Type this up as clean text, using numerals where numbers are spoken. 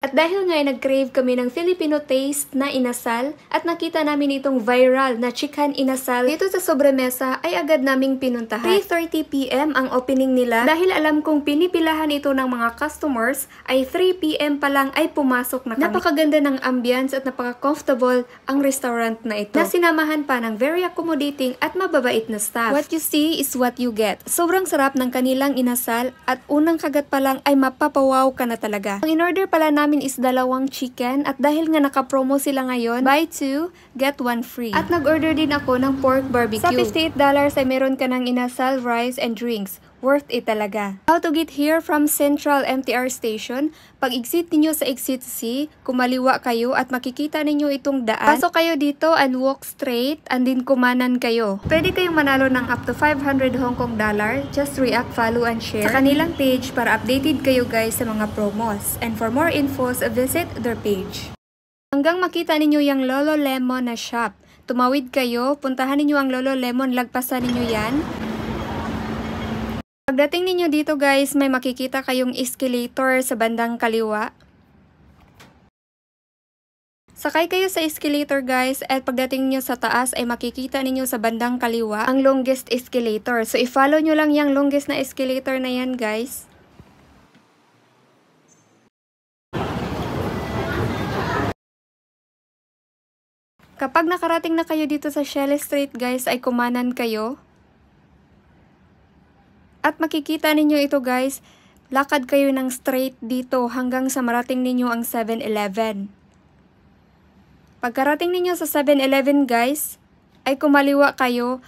At dahil nga ay nag-crave kami ng Filipino taste na inasal at nakita namin itong viral na chicken inasal dito sa sobremesa ay agad naming pinuntahan. 3:30 PM ang opening nila dahil alam kong pinipilahan ito ng mga customers ay 3 PM pa lang ay pumasok na kami. Napakaganda ng ambience at napaka-comfortable ang restaurant na ito na sinamahan pa ng very accommodating at mababait na staff. What you see is what you get. Sobrang sarap ng kanilang inasal at unang kagat pa lang ay mapapawaw ka na talaga. Ang in-order pala namin is 2 chicken at dahil nga naka-promo sila ngayon, buy 2, get 1 free. At nag-order din ako ng pork barbecue. Sa $58 ay meron ka ng inasal, rice, and drinks. Worth it talaga. How to get here from Central MTR Station? Pag exit ninyo sa exit C, kumaliwa kayo at makikita ninyo itong daan. Pasok kayo dito and walk straight and din kumanan kayo. Pwede kayong manalo ng up to 500 Hong Kong dollar. Just react, follow, and share sa kanilang page para updated kayo guys sa mga promos. And for more infos, visit their page. Hanggang makita ninyo yung Lolo Lemon na shop. Tumawid kayo, puntahan ninyo ang Lolo Lemon, lagpasan ninyo yan. Pagdating ninyo dito guys, may makikita kayong escalator sa bandang kaliwa. Sakay kayo sa escalator guys at pagdating niyo sa taas ay makikita ninyo sa bandang kaliwa ang longest escalator. So i-follow nyo lang yung longest na escalator na yan guys. Kapag nakarating na kayo dito sa Shell Street guys ay kumanan kayo. At makikita ninyo ito guys, lakad kayo ng straight dito hanggang sa marating ninyo ang 7-Eleven. Pagkarating ninyo sa 7-Eleven guys, ay kumaliwa kayo